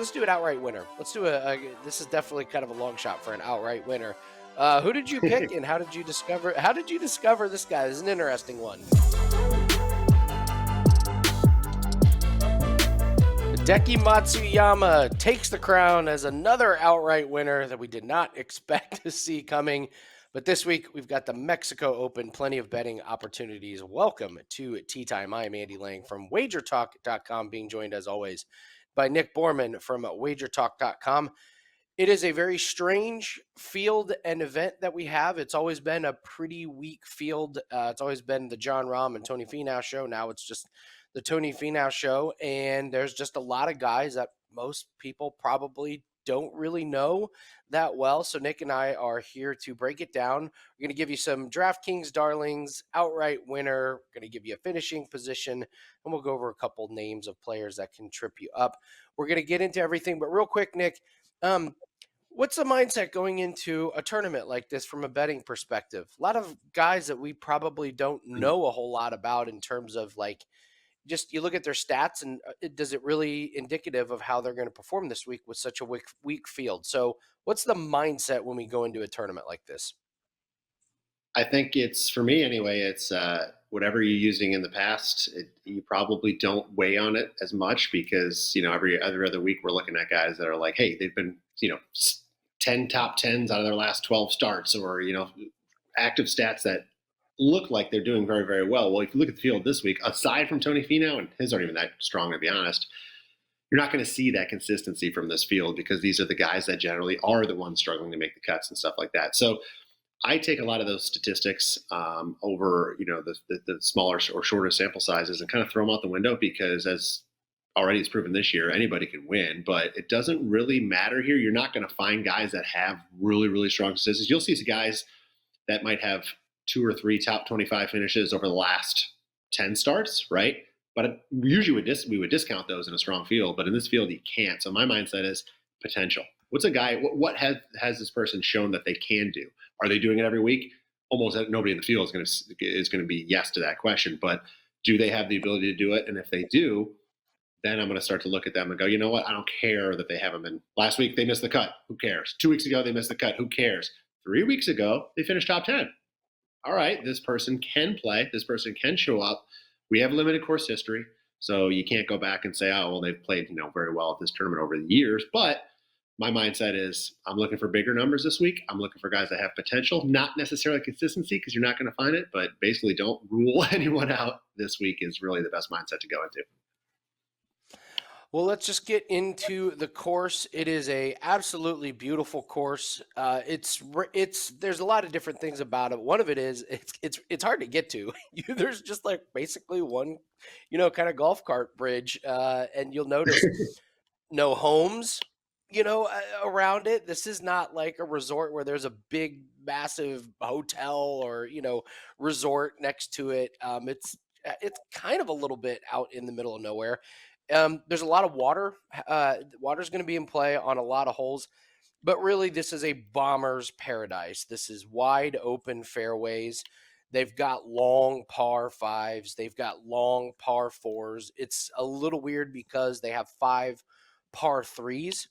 Let's do an outright winner. Let's do this is definitely kind of a long shot for an outright winner. Who did you pick and how did you discover this guy? This is an interesting one. Hideki Matsuyama takes the crown as another outright winner that we did not expect to see coming. But this week, we've got the Mexico Open, plenty of betting opportunities. Welcome to Tea Time. I am Andy Lang from wagertalk.com, being joined as always by Nick Borman from wagertalk.com. It is a very strange field and event that we have. It's always been a pretty weak field. It's always been the Jon Rahm and Tony Finau show. Now it's just the Tony Finau show. And there's just a lot of guys that most people probably don't really know that well. So Nick and I are here to break it down. We're going to give you some Draftkings Darlings, outright winner. We're going to give you a finishing position, and we'll go over a couple names of players that can trip you up. We're going to get into everything. But real quick, Nick, what's the mindset going into a tournament like this from a betting perspective? A lot of guys that we probably don't know a whole lot about in terms of just you look at their stats and does it really indicative of how they're going to perform this week with such a weak field? So what's the mindset when we go into a tournament like this? I think it's, for me anyway, it's whatever you're using in the past, you probably don't weigh on it as much because, every other week we're looking at guys that are like, hey, they've been, 10 top 10s out of their last 12 starts or, active stats that look like they're doing very, very well. Well, if you look at the field this week, aside from Tony Finau, and his aren't even that strong, to be honest, you're not going to see that consistency from this field because these are the guys that generally are the ones struggling to make the cuts and stuff like that. So I take a lot of those statistics over, the smaller or shorter sample sizes and kind of throw them out the window because, as already it's proven this year, anybody can win, but it doesn't really matter here. You're not going to find guys that have really, really strong statistics. You'll see guys that might have 2 or 3 top 25 finishes over the last 10 starts, right? But usually we would discount those in a strong field, but in this field you can't. So my mindset is potential. What's a guy? What has this person shown that they can do? Are they doing it every week? Almost nobody in the field is going to be yes to that question. But do they have the ability to do it? And if they do, then I'm going to start to look at them and go, you know what? I don't care that they haven't been. Last week they missed the cut. Who cares? 2 weeks ago they missed the cut. Who cares? 3 weeks ago they finished top 10. All right, this person can play. This person can show up. We have limited course history, so you can't go back and say, oh, well, they've played very well at this tournament over the years. But my mindset is I'm looking for bigger numbers this week. I'm looking for guys that have potential, not necessarily consistency because you're not going to find it, but basically don't rule anyone out this week is really the best mindset to go into. Well, let's just get into the course. It is a absolutely beautiful course. There's a lot of different things about it. One of it is it's hard to get to. There's just basically one, kind of golf cart bridge, and you'll notice no homes, around it. This is not like a resort where there's a big, massive hotel or resort next to it. It's kind of a little bit out in the middle of nowhere. There's a lot of water. Water's going to be in play on a lot of holes, but really this is a bomber's paradise. This is wide open fairways. They've got long par 5s. They've got long par 4s. It's a little weird because they have 5 par 3s.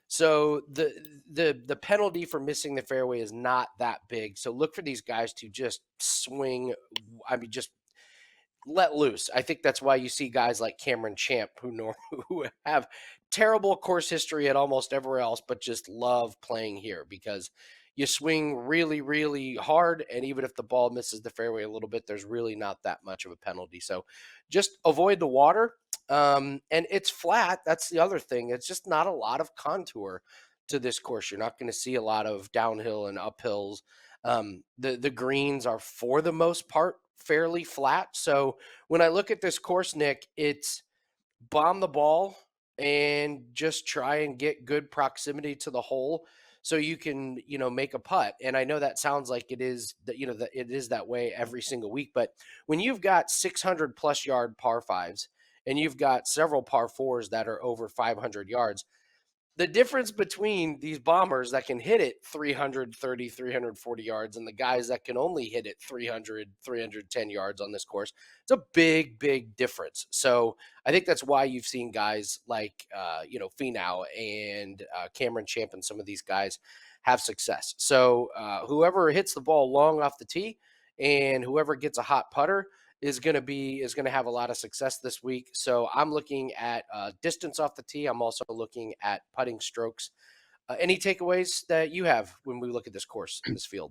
So the penalty for missing the fairway is not that big. So look for these guys to just swing. Just let loose. I think that's why you see guys like Cameron Champ who have terrible course history at almost everywhere else, but just love playing here because you swing really, really hard. And even if the ball misses the fairway a little bit, there's really not that much of a penalty. So just avoid the water. And it's flat. That's the other thing. It's just not a lot of contour to this course. You're not going to see a lot of downhill and uphills. The greens are, for the most part, fairly flat. So when I look at this course, Nick, it's bomb the ball and just try and get good proximity to the hole so you can, make a putt. And I know that sounds like it is that, that it is that way every single week. But when you've got 600 plus yard par 5s and you've got several par 4s that are over 500 yards, the difference between these bombers that can hit it 330, 340 yards and the guys that can only hit it 300, 310 yards on this course, it's a big, big difference. So I think that's why you've seen guys like, Finau and Cameron Champ and some of these guys have success. So whoever hits the ball long off the tee and whoever gets a hot putter is going to have a lot of success this week. So I'm looking at distance off the tee. I'm also looking at putting strokes. Any takeaways that you have when we look at this course in this field?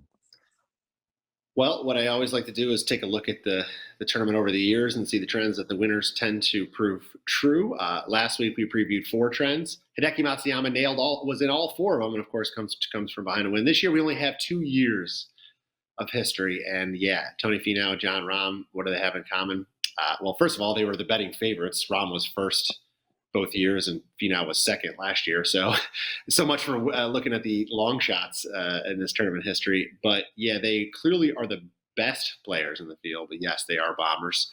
Well, what I always like to do is take a look at the tournament over the years and see the trends that the winners tend to prove true. Last week we previewed 4 trends. Hideki Matsuyama was in all 4 of them, and of course comes from behind a win. This year we only have 2 years of history, and yeah, Tony Finau, Jon Rahm, what do they have in common? Well, first of all, they were the betting favorites. Rahm was first both years, and Finau was second last year. So much for looking at the long shots in this tournament history. But yeah, they clearly are the best players in the field. But yes, they are bombers.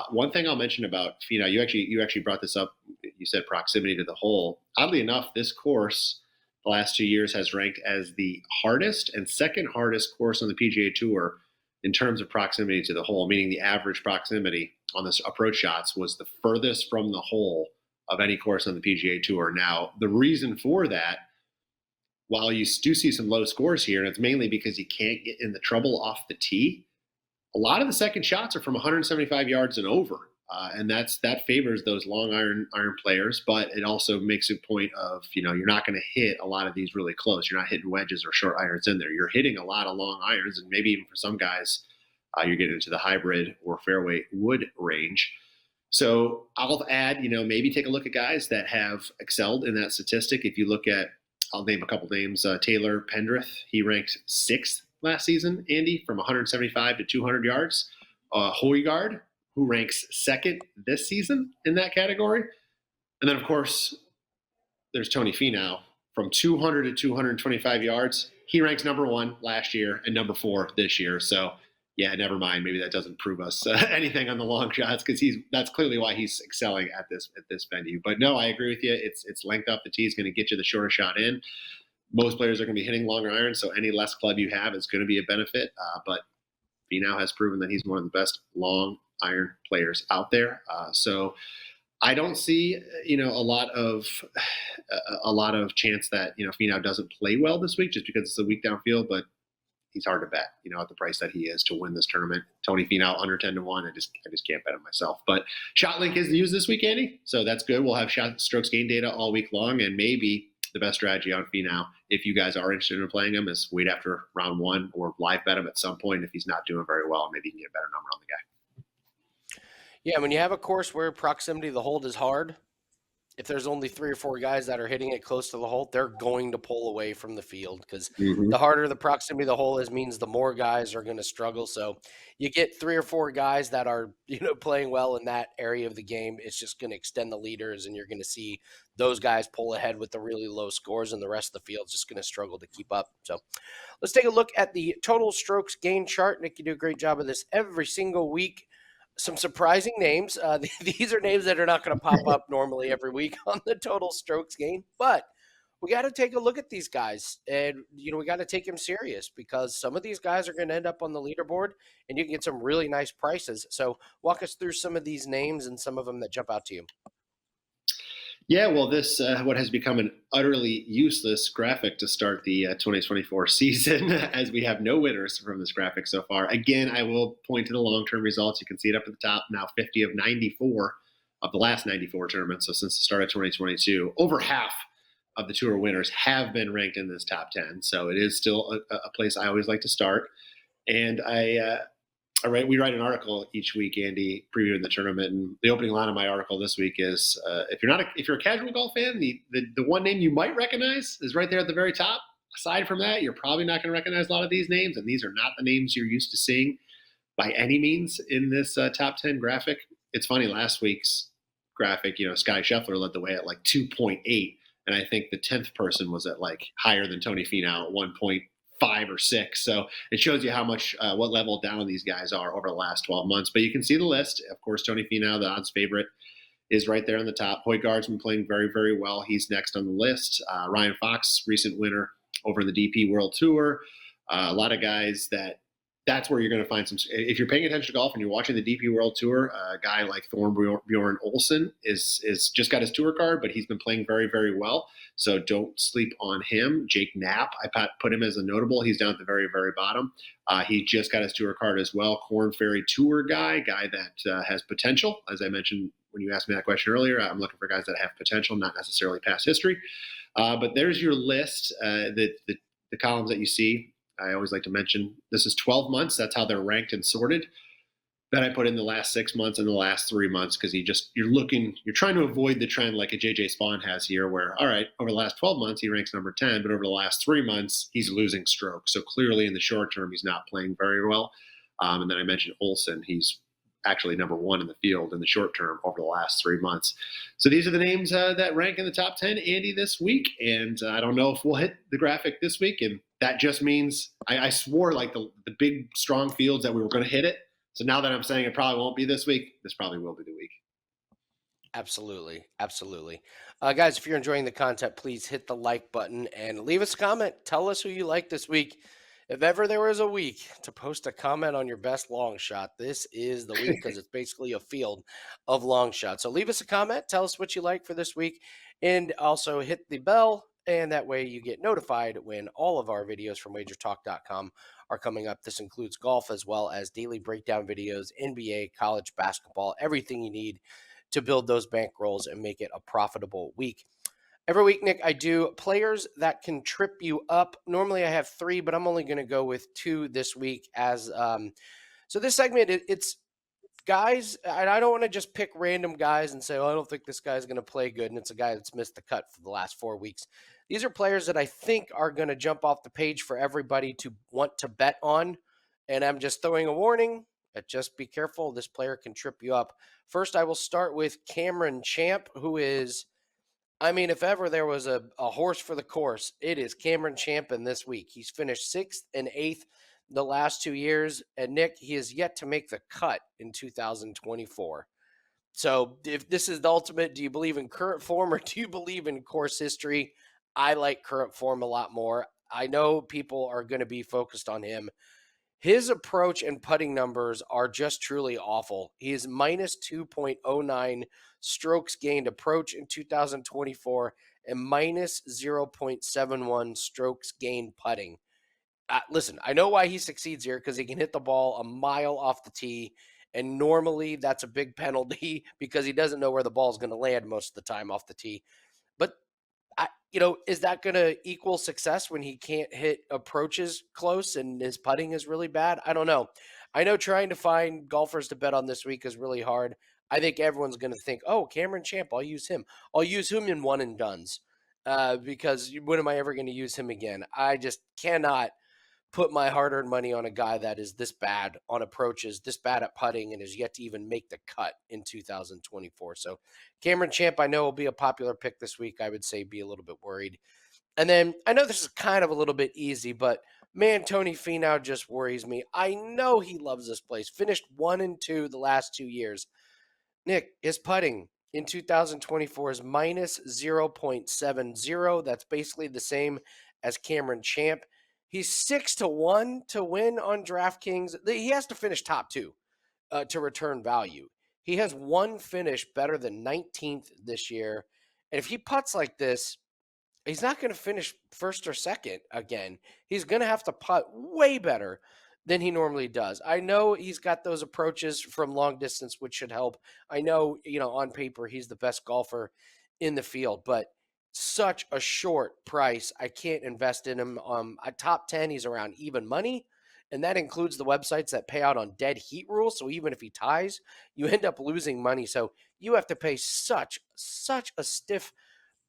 One thing I'll mention about Finau, you actually brought this up. You said proximity to the hole. Oddly enough, this course the last 2 years has ranked as the hardest and second hardest course on the PGA Tour in terms of proximity to the hole, meaning the average proximity on this approach shots was the furthest from the hole of any course on the PGA Tour. Now, the reason for that, while you do see some low scores here, and it's mainly because you can't get in the trouble off the tee, a lot of the second shots are from 175 yards and over. And that favors those long iron players, but it also makes a point of, you're not going to hit a lot of these really close. You're not hitting wedges or short irons in there. You're hitting a lot of long irons, and maybe even for some guys, you're getting into the hybrid or fairway wood range. So I'll add, maybe take a look at guys that have excelled in that statistic. If you look at, I'll name a couple names, Taylor Pendrith, he ranked 6th last season, Andy, from 175 to 200 yards. Højgaard, who ranks 2nd this season in that category. And then, of course, there's Tony Finau from 200 to 225 yards. He ranks number 1 last year and number 4 this year. So, yeah, never mind. Maybe that doesn't prove us anything on the long shots, because that's clearly why he's excelling at this venue. But no, I agree with you. It's length off the tee is going to get you the shorter shot in. Most players are going to be hitting longer irons, so any less club you have is going to be a benefit. But Finau has proven that he's one of the best long iron players out there. So I don't see, a lot of chance that, Finau doesn't play well this week just because it's a week downfield, but he's hard to bet, at the price that he is to win this tournament. Tony Finau under 10 to 1. I just can't bet him myself. But ShotLink is used this week, Andy. So that's good. We'll have strokes gain data all week long, and maybe the best strategy on Finau, if you guys are interested in playing him, is wait after round 1 or live bet him at some point. If he's not doing very well, maybe you can get a better number on the guy. Yeah, when you have a course where proximity to the hold is hard, if there's only 3 or 4 guys that are hitting it close to the hole, they're going to pull away from the field, because the harder the proximity to the hole is, means the more guys are going to struggle. So you get 3 or 4 guys that are, playing well in that area of the game. It's just going to extend the leaders, and you're going to see those guys pull ahead with the really low scores, and the rest of the field's just going to struggle to keep up. So let's take a look at the total strokes gain chart. Nick, you do a great job of this every single week. Some surprising names. These are names that are not going to pop up normally every week on the total strokes gain, but we got to take a look at these guys, and we got to take them serious, because some of these guys are going to end up on the leaderboard, and you can get some really nice prices. So walk us through some of these names and some of them that jump out to you. Yeah, well, this what has become an utterly useless graphic to start the 2024 season, as we have no winners from this graphic so far. Again, I will point to the long-term results. You can see it up at the top now, 50 of 94 of the last 94 tournaments. So since the start of 2022, over half of the tour winners have been ranked in this top 10. So it is still a place I always like to start. And we write an article each week, Andy, previewing the tournament, and the opening line of my article this week is: if you're a casual golf fan, the one name you might recognize is right there at the very top. Aside from that, you're probably not going to recognize a lot of these names, and these are not the names you're used to seeing by any means in this top 10 graphic. It's funny, last week's graphic, Sky Scheffler led the way at like 2.8, and I think the 10th person was at like higher than Tony Finau at 1.5 or 6. So it shows you how much, what level down these guys are over the last 12 months. But you can see the list. Of course, Tony Finau, the odds favorite, is right there on the top. Højgaard's been playing very, very well. He's next on the list. Ryan Fox, recent winner over in the DP World Tour. A lot of guys that's where you're going to find some. If you're paying attention to golf and you're watching the DP World Tour, a guy like Thorbjorn Olsen is just got his tour card, but he's been playing very, very well. So don't sleep on him. Jake Knapp, I put him as a notable. He's down at the very, very bottom. He just got his tour card as well. Corn Ferry Tour guy that has potential. As I mentioned when you asked me that question earlier, I'm looking for guys that have potential, not necessarily past history. But there's your list. The columns that you see. I always like to mention this is 12 months. That's how they're ranked and sorted. Then I put in the last 6 months and the last 3 months because you're trying to avoid the trend like a JJ Spawn has here where, all right, over the last 12 months, he ranks number 10, but over the last 3 months, he's losing strokes. So clearly in the short term, he's not playing very well. And then I mentioned Olsen. He's actually number 1 in the field in the short term over the last 3 months. So these are the names that rank in the top 10, Andy, this week. And I don't know if we'll hit the graphic this week. And that just means I swore like the big, strong fields that we were going to hit it. So now that I'm saying it probably won't be this week, this probably will be the week. Absolutely. Absolutely. Guys, if you're enjoying the content, please hit the like button and leave us a comment. Tell us who you like this week. If ever there was a week to post a comment on your best long shot, this is the week because it's basically a field of long shots. So leave us a comment. Tell us what you like for this week. And also hit the bell. And that way you get notified when all of our videos from wagertalk.com are coming up. This includes golf as well as daily breakdown videos, NBA, college basketball, everything you need to build those bankrolls and make it a profitable week. Every week, Nick, I do players that can trip you up. Normally I have 3, but I'm only going to go with 2 this week. So this segment, it's guys, and I don't want to just pick random guys and say, oh, I don't think this guy's going to play good, and it's a guy that's missed the cut for the last 4 weeks. These are players that I think are going to jump off the page for everybody to want to bet on, and I'm just throwing a warning. Just be careful. This player can trip you up. First, I will start with Cameron Champ, who is, I mean, if ever there was a horse for the course, it is Cameron Champ in this week. He's finished 6th and 8th the last 2 years. And Nick, he has yet to make the cut in 2024. So if this is the ultimate, do you believe in current form or do you believe in course history? I like current form a lot more. I know people are going to be focused on him. His approach and putting numbers are just truly awful. He is minus 2.09 strokes gained approach in 2024 and minus 0.71 strokes gained putting. Listen, I know why he succeeds here because he can hit the ball a mile off the tee. And normally that's a big penalty because he doesn't know where the ball is going to land most of the time off the tee. But is that going to equal success when he can't hit approaches close and his putting is really bad? I don't know. I know trying to find golfers to bet on this week is really hard. I think everyone's going to think, oh, Cameron Champ, I'll use him. I'll use him in one and dones because when am I ever going to use him again? I just cannot put my hard-earned money on a guy that is this bad on approaches, this bad at putting, and is yet to even make the cut in 2024. So Cameron Champ, I know, will be a popular pick this week. I would say be a little bit worried. And then I know this is kind of a little bit easy, but man, Tony Finau just worries me. I know he loves this place. Finished 1 and 2 the last 2 years. Nick, his putting in 2024 is minus 0.70. That's basically the same as Cameron Champ. He's 6-1 to win on DraftKings. He has to finish top 2 to return value. He has one finish better than 19th this year. And if he putts like this, he's not going to finish first or second again. He's going to have to putt way better than he normally does. I know he's got those approaches from long distance, which should help. I know, on paper, he's the best golfer in the field, but such a short price. I can't invest in him. At top 10, he's around even money, and that includes the websites that pay out on dead heat rules. So even if he ties, you end up losing money. So you have to pay such a stiff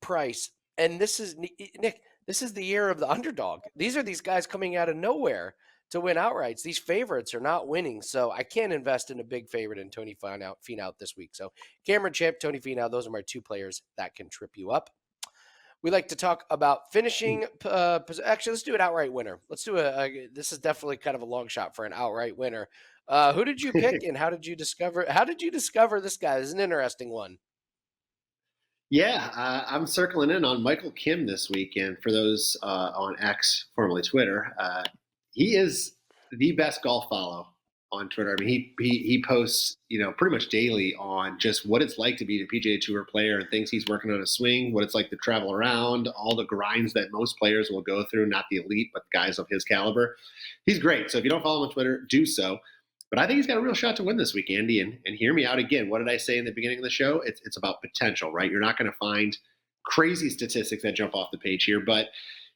price. And this is, Nick, this is the year of the underdog. These are these guys coming out of nowhere to win outrights. These favorites are not winning. So I can't invest in a big favorite in Tony Finau this week. So Cameron Champ, Tony Finau, those are my 2 players that can trip you up. We like to talk about finishing. Actually, let's do an outright winner. Let's do this is definitely kind of a long shot for an outright winner. Who did you pick and how did you discover this guy? This is an interesting one. Yeah, I'm circling in on Michael Kim this week, and for those on X, formerly Twitter, he is the best golf follow on Twitter. I mean, he posts pretty much daily on just what it's like to be a PGA Tour player and things he's working on a swing, what it's like to travel around, all the grinds that most players will go through, not the elite, but guys of his caliber. He's great. So if you don't follow him on Twitter, do so. But I think he's got a real shot to win this week, Andy. And hear me out again. What did I say in the beginning of the show? It's about potential, right? You're not going to find crazy statistics that jump off the page here, but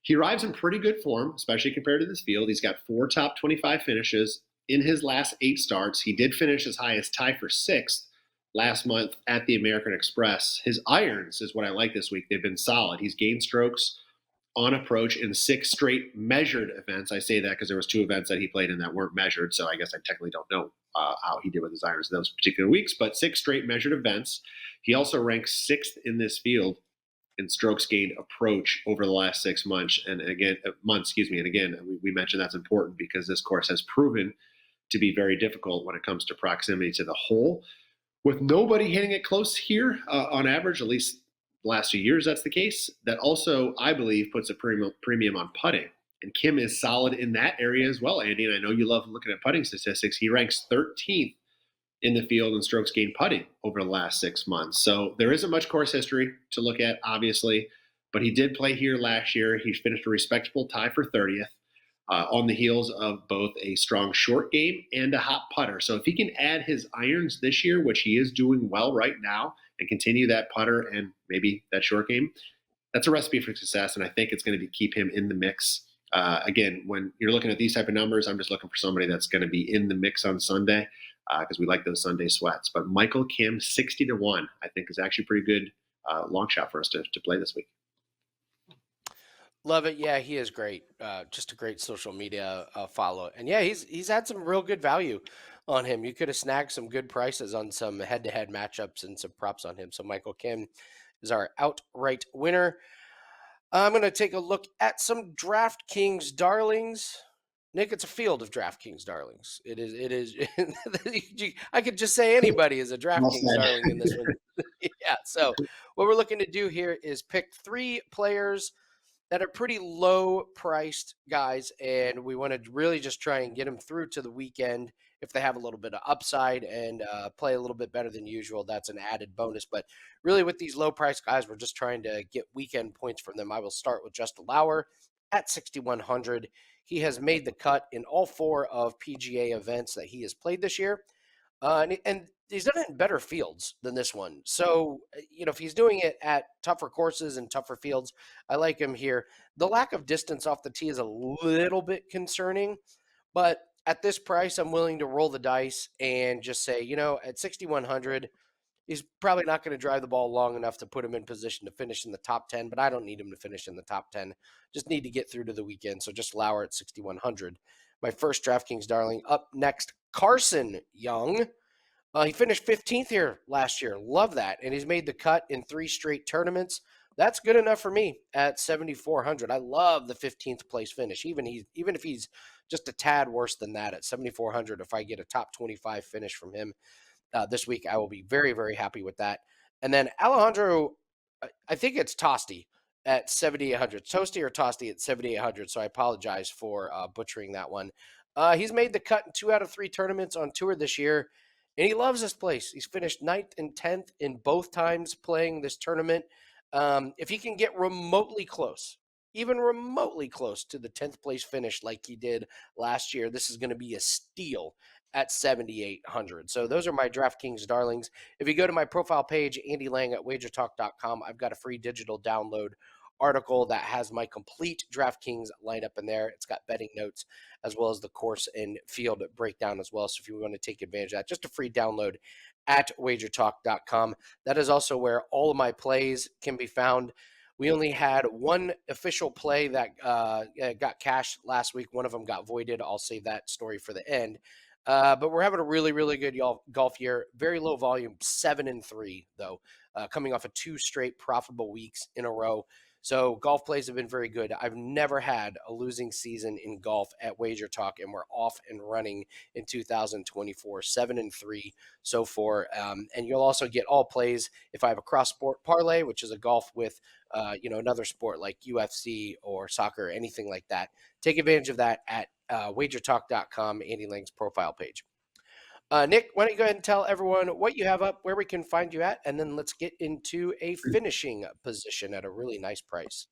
he arrives in pretty good form, especially compared to this field. He's got 4 top 25 finishes in his last 8 starts. He did finish as high as tie for 6th last month at the American Express. His irons is what I like this week. They've been solid. He's gained strokes on approach in 6 straight measured events. I say that because there was 2 events that he played in that weren't measured, so I guess I technically don't know how he did with his irons in those particular weeks, but 6 straight measured events. He also ranks 6th in this field in strokes gained approach over the last 6 months. And again, and again, we mentioned that's important because this course has proven to be very difficult when it comes to proximity to the hole. With nobody hitting it close here on average, at least the last few years, that's the case. That also, I believe, puts a premium on putting. And Kim is solid in that area as well, Andy. And I know you love looking at putting statistics. He ranks 13th in the field in strokes gained putting over the last 6 months. So there isn't much course history to look at, obviously, but he did play here last year. He finished a respectable tie for 30th. On the heels of both a strong short game and a hot putter. So if he can add his irons this year, which he is doing well right now, and continue that putter and maybe that short game, that's a recipe for success. And I think it's going to keep him in the mix. Again, when you're looking at these type of numbers, I'm just looking for somebody that's going to be in the mix on Sunday because we like those Sunday sweats. But Michael Kim, 60-1, I think is actually pretty good long shot for us to play this week. Love it. Yeah, he is great. Just a great social media follow. And yeah, he's had some real good value on him. You could have snagged some good prices on some head-to-head matchups and some props on him. So Michael Kim is our outright winner. I'm going to take a look at some DraftKings Darlings. Nick, it's a field of DraftKings Darlings. It is. It is. I could just say anybody is a DraftKings Darling in this one. Yeah. So what we're looking to do here is pick 3 players that are pretty low priced guys, and we want to really just try and get them through to the weekend. If they have a little bit of upside and play a little bit better than usual, that's an added bonus. But really, with these low price guys, we're just trying to get weekend points from them. I will start with Justin Lauer at 6,100. He has made the cut in all 4 of PGA events that he has played this year. And he's done it in better fields than this one. So, if he's doing it at tougher courses and tougher fields, I like him here. The lack of distance off the tee is a little bit concerning, but at this price, I'm willing to roll the dice and just say, at 6,100, he's probably not going to drive the ball long enough to put him in position to finish in the top 10, but I don't need him to finish in the top 10. Just need to get through to the weekend. So just Lauer at 6,100. My first DraftKings darling. Up next, Carson Young. He finished 15th here last year. Love that. And he's made the cut in 3 straight tournaments. That's good enough for me at 7,400. I love the 15th place finish. Even if he's just a tad worse than that at 7,400, if I get a top 25 finish from him this week, I will be very, very happy with that. And then Alejandro, I think it's Tosti at 7,800. Tosti or Tosti at 7,800. So I apologize for butchering that one. He's made the cut in 2 out of 3 tournaments on tour this year. And he loves this place. He's finished 9th and 10th in both times playing this tournament. If he can get remotely close, even remotely close to the 10th place finish like he did last year, this is going to be a steal at 7,800. So those are my DraftKings darlings. If you go to my profile page, Andy Lang at wagertalk.com, I've got a free digital download article that has my complete DraftKings lineup in there. It's got betting notes as well as the course and field breakdown as well. So if you want to take advantage of that, just a free download at wagertalk.com. That is also where all of my plays can be found. We only had one official play that got cashed last week. One of them got voided. I'll save that story for the end. But we're having a really, really good golf year. Very low volume, 7-3 though, coming off of 2 straight profitable weeks in a row. So golf plays have been very good. I've never had a losing season in golf at Wager Talk, and we're off and running in 2024, 7-3 so far. And you'll also get all plays if I have a cross sport parlay, which is a golf with another sport like UFC or soccer, anything like that. Take advantage of that at wagertalk.com, Andy Lang's profile page. Nick, why don't you go ahead and tell everyone what you have up, where we can find you at, and then let's get into a finishing position at a really nice price.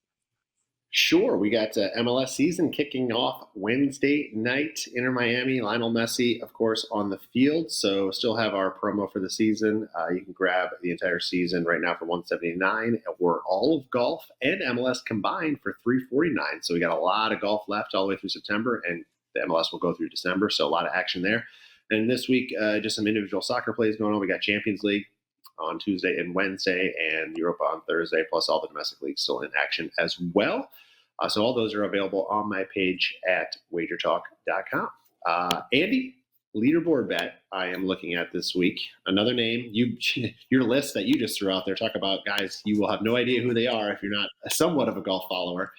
Sure. We got MLS season kicking off Wednesday night. Inter Miami, Lionel Messi, of course, on the field. So still have our promo for the season. You can grab the entire season right now for $179, or all of golf and MLS combined for $349. So we got a lot of golf left all the way through September, and the MLS will go through December. So a lot of action there. And this week, just some individual soccer plays going on. We got Champions League on Tuesday and Wednesday, and Europa on Thursday, plus all the domestic leagues still in action as well. So all those are available on my page at wagertalk.com. Andy, leaderboard bet I am looking at this week. Another name, your list that you just threw out there, talk about guys you will have no idea who they are if you're not somewhat of a golf follower.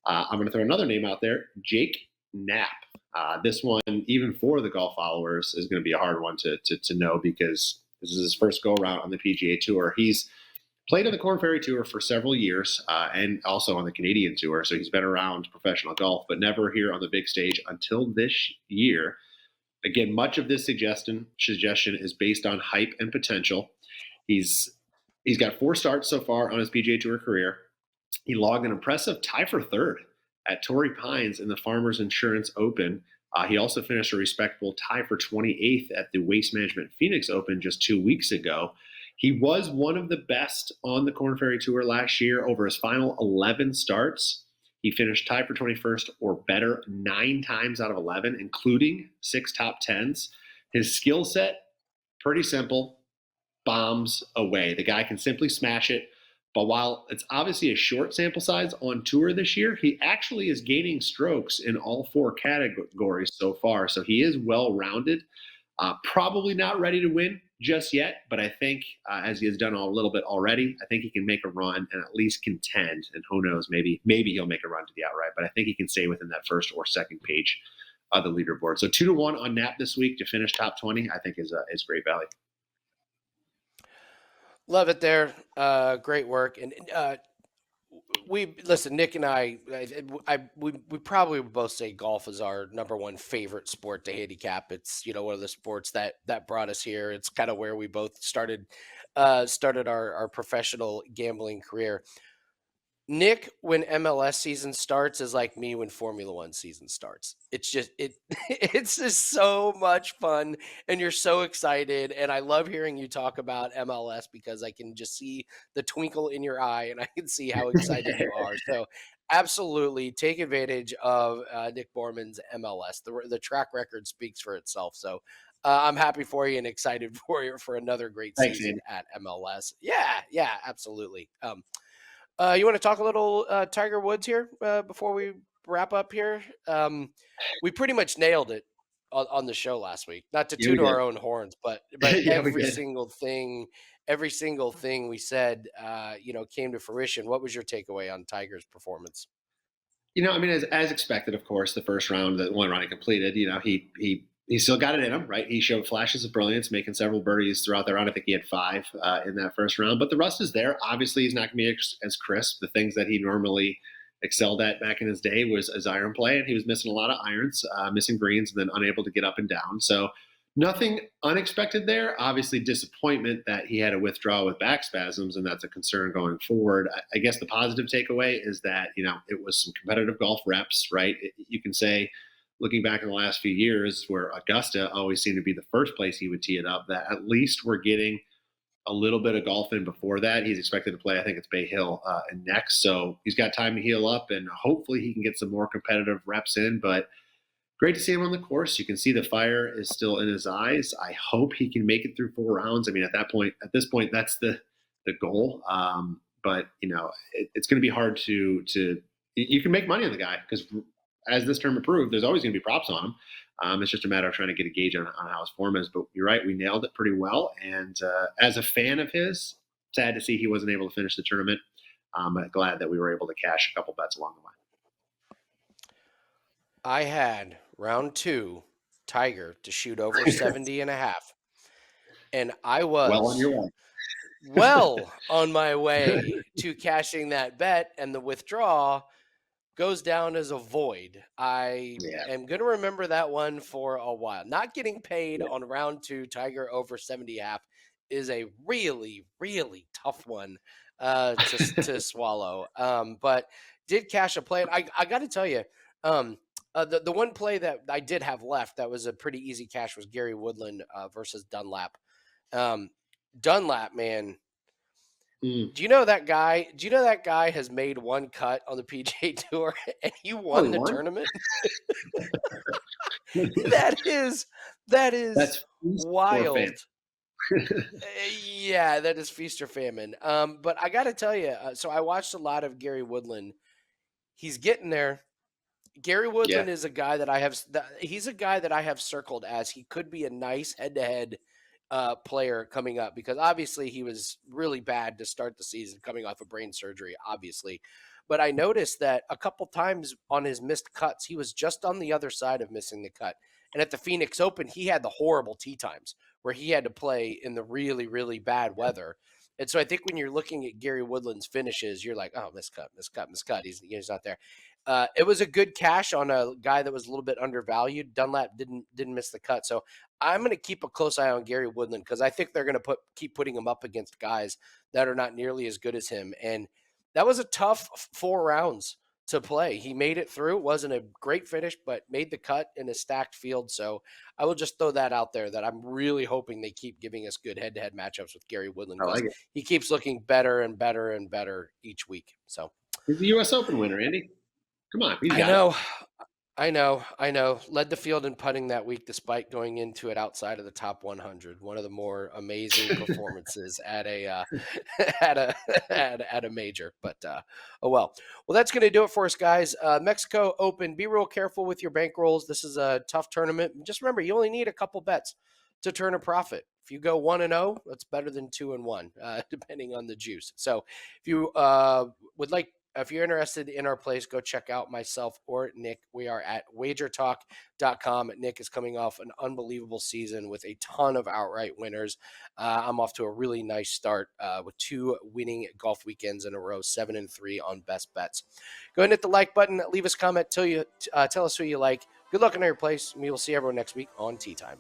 I'm going to throw another name out there, Jake Knapp. This one, even for the golf followers, is going to be a hard one to know, because this is his first go-around on the PGA Tour. He's played on the Korn Ferry Tour for several years, and also on the Canadian Tour, so he's been around professional golf, but never here on the big stage until this year. Again, much of this suggestion is based on hype and potential. He's got 4 starts so far on his PGA Tour career. He logged an impressive tie for third at Torrey Pines in the Farmers Insurance Open. He also finished a respectable tie for 28th at the Waste Management Phoenix Open just 2 weeks ago. He was one of the best on the Korn Ferry Tour last year. Over his final 11 starts, he finished tied for 21st or better 9 times out of 11, including 6 top 10s. His skill set, pretty simple, bombs away. The guy can simply smash it. But while it's obviously a short sample size on tour this year, he actually is gaining strokes in all 4 categories so far. So he is well-rounded. Probably not ready to win just yet, but I think as he has done a little bit already, I think he can make a run and at least contend. And who knows, maybe he'll make a run to the outright. But I think he can stay within that first or second page of the leaderboard. So 2-1 on Knapp this week to finish top 20, I think is great value. Love it there. Great work. And Nick and we probably would both say golf is our number one favorite sport to handicap. It's, one of the sports that brought us here. It's kind of where we both started our professional gambling career. Nick, when MLS season starts, is like me when Formula One season starts. It's just it's just so much fun, and you're so excited. And I love hearing you talk about MLS because I can just see the twinkle in your eye, and I can see how excited you are. So, absolutely take advantage of Nick Borman's MLS. The track record speaks for itself. So, I'm happy for you and excited for you for another great season at MLS. Yeah, absolutely. You want to talk a little Tiger Woods here before we wrap up here? We pretty much nailed it on the show last week. Not to toot our own horns, but Yeah, every single thing we said, came to fruition. What was your takeaway on Tiger's performance? As expected, of course, the first round, the one round he completed, he still got it in him, right? He showed flashes of brilliance, making several birdies throughout the round. I think he had 5 in that first round, but the rust is there. Obviously, he's not going to be as crisp. The things that he normally excelled at back in his day was his iron play, and he was missing a lot of irons, missing greens, and then unable to get up and down. So nothing unexpected there. Obviously, disappointment that he had to withdraw with back spasms, and that's a concern going forward. I guess the positive takeaway is that, it was some competitive golf reps, right? You can say, looking back in the last few years where Augusta always seemed to be the first place he would tee it up, that at least we're getting a little bit of golf in before that. He's expected to play, I think it's Bay Hill next. So he's got time to heal up, and hopefully he can get some more competitive reps in. But great to see him on the course. You can see the fire is still in his eyes. I hope he can make it through 4 rounds. At this point, that's the goal. But it's going to be hard to you can make money on the guy because, as this term approved, there's always going to be props on him. It's just a matter of trying to get a gauge on how his form is. But you're right, we nailed it pretty well. And as a fan of his, sad to see he wasn't able to finish the tournament. I'm glad that we were able to cash a couple bets along the way. I had round 2 Tiger to shoot over 70.5, and I Well on was your way. well on my way to cashing that bet, and the withdrawal goes down as a void. I Yeah. am going to remember that one for a while. Not getting paid Yeah. on round 2 Tiger over 70.5 is a really, really tough one to swallow. But did cash a play. And I got to tell you, the one play that I did have left that was a pretty easy cash was Gary Woodland versus Dunlap. Dunlap, man, Mm. do you know that guy? Do you know that guy has made one cut on the PGA Tour and he won the One? tournament? that is That's for wild. fan. Yeah, that is feast or famine. But I got to tell you, so I watched a lot of Gary Woodland. He's getting there. Gary Woodland Yeah. is a guy that I have. He's a guy that I have circled as he could be a nice head-to-head player coming up, because obviously he was really bad to start the season, coming off of brain surgery, obviously. But I noticed that a couple times on his missed cuts, he was just on the other side of missing the cut. And at the Phoenix Open, he had the horrible tee times where he had to play in the really, really bad weather. And so I think when you're looking at Gary Woodland's finishes, you're like, oh, miscut, miscut, miscut. He's not there. It was a good cash on a guy that was a little bit undervalued. Dunlap didn't miss the cut. So I'm going to keep a close eye on Gary Woodland, because I think they're going to keep putting him up against guys that are not nearly as good as him. And that was a tough 4 rounds to play. He made it through. It wasn't a great finish, but made the cut in a stacked field. So I will just throw that out there, that I'm really hoping they keep giving us good head-to-head matchups with Gary Woodland, I because like it. he keeps looking better and better and better each week. So He's the U.S. Open winner, Andy. Come on, he's I got know. it. I know. Led the field in putting that week, despite going into it outside of the top 100. One of the more amazing performances at a at a at a major. But oh well. Well, that's going to do it for us, guys. Mexico Open. Be real careful with your bankrolls. This is a tough tournament. Just remember, you only need a couple bets to turn a profit. If you go 1-0, that's better than 2-1, depending on the juice. So, if you would like. If you're interested in our place, go check out myself or Nick. We are at wagertalk.com. Nick is coming off an unbelievable season with a ton of outright winners. I'm off to a really nice start with 2 winning golf weekends in a row, 7-3 on best bets. Go ahead and hit the like button. Leave us a comment. Tell us who you like. Good luck in your place. We will see everyone next week on Tee Time.